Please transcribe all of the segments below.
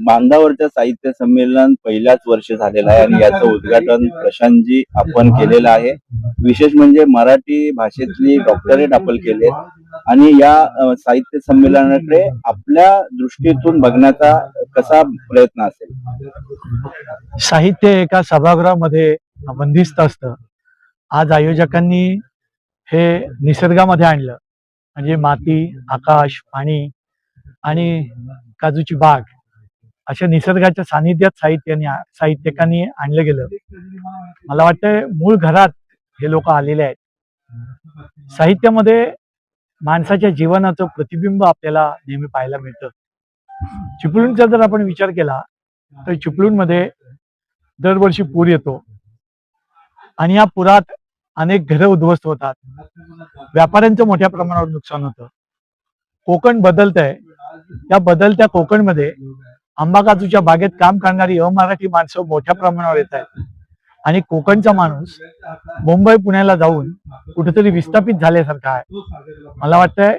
बांधावरचं साहित्य संमेलन पहिल्याच वर्षी झालेलं आहे आणि याचं उद्घाटन प्रशांतजी आपण केलेलं आहे। विशेष म्हणजे मराठी भाषेतली डॉक्टरेट आपण केले आणि या साहित्य संमेलनाकडे आपल्या दृष्टीतून बघण्याचा कसा प्रयत्न असेल। साहित्य एका सभागृहामध्ये बंदिस्त असतं। आज आयोजकांनी हे निसर्गामध्ये आणलं, म्हणजे माती, आकाश, पाणी आणि काजूची बाग अशा निसर्गाच्या सानिध्यात साहित्यिकांनी आणलं गेलं। मला वाटतं मूळ घरात हे लोक आलेले आहेत। साहित्यामध्ये माणसाच्या जीवनाचं प्रतिबिंब आपल्याला नेहमी पाहायला मिळतं। चिपळूणचा जर आपण विचार केला तर चिपळूणमध्ये दरवर्षी पूर येतो आणि या पुरात अनेक घरं उद्ध्वस्त होतात, व्यापाऱ्यांचं मोठ्या प्रमाणावर नुकसान होतं। कोकण बदलतंय, या बदलत्या कोकणमध्ये आंबा काजूच्या बागेत काम करणारी अमराठी माणसं मोठ्या प्रमाणावर येत आहेत आणि कोकणचा माणूस मुंबई पुण्याला जाऊन कुठेतरी विस्थापित झाल्यासारखा आहे। मला वाटतंय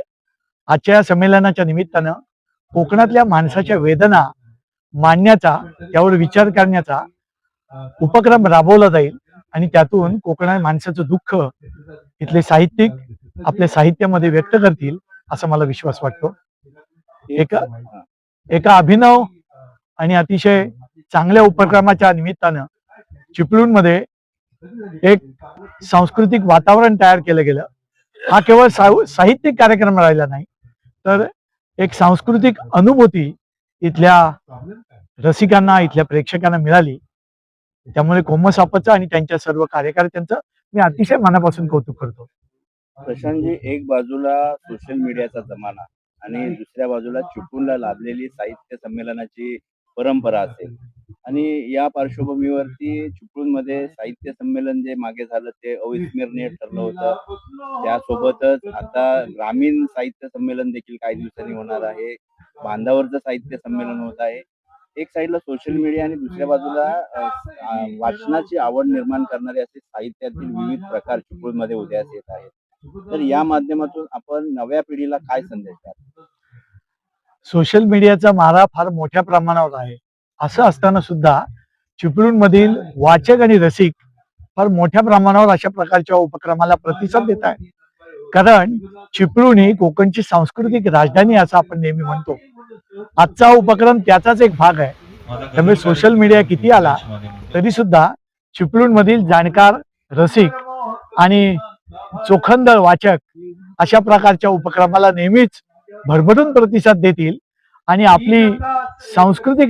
आजच्या या संमेलनाच्या निमित्तानं कोकणातल्या माणसाच्या वेदना मांडण्याचा, त्यावर विचार करण्याचा उपक्रम राबवला जाईल आणि त्यातून कोकणात माणसाचं दुःख इथले साहित्यिक आपल्या साहित्यामध्ये व्यक्त करतील असा मला विश्वास वाटतो। एका अभिनव आणि अतिशय चांगल्या उपक्रमाच्या निमित्तानं चिपळूणमध्ये एक सांस्कृतिक वातावरण तयार केलं गेलं। हा केवळ साहित्यिक कार्यक्रम राहिला नाही, तर एक सांस्कृतिक अनुभूती इथल्या रसिकांना, इथल्या प्रेक्षकांना मिळाली। त्यामुळे कोमल सापचं आणि त्यांच्या सर्व कार्यकर्त्यांचं मी अतिशय मनापासून कौतुक करतो। प्रशांतजी, एक बाजूला सोशल मीडियाचा जमाना आणि दुसऱ्या बाजूला चिपळूणला लाभलेली साहित्य संमेलनाची परंपरा असेल आणि या पार्श्वभूमीवरती चिपळूणमध्ये साहित्य संमेलन जे मागे झालं ते अविस्मरणीय ठरलं होतं। त्यासोबतच आता ग्रामीण साहित्य संमेलन देखील काही दिवसांनी होणार आहे, बांधावरचं साहित्य संमेलन होत आहे। एक साईडला सोशल मीडिया आणि दुसऱ्या बाजूला वाचनाची आवड निर्माण करणारे असे साहित्यातील विविध प्रकार चिपळूणमध्ये उदयास येत आहेत। तर या माध्यमातून आपण नव्या पिढीला काय संदेश द्याल? सोशल मीडियाचा मारा फार मोठ्या प्रमाणावर आहे। असं असताना सुद्धा चिपळूणमधील वाचक आणि रसिक फार मोठ्या प्रमाणावर अशा प्रकारच्या उपक्रमाला प्रतिसाद देत आहे। कारण चिपळूण ही कोकणची सांस्कृतिक राजधानी असं आपण नेहमी म्हणतो। आजचा उपक्रम त्याचाच एक भाग आहे। त्यामुळे सोशल मीडिया किती आला तरी सुद्धा चिपळूणमधील जाणकार रसिक आणि चोखंदळ वाचक अशा प्रकारच्या उपक्रमाला नेहमीच भरभरून प्रतिसाद देतील आणि आपली सांस्कृतिक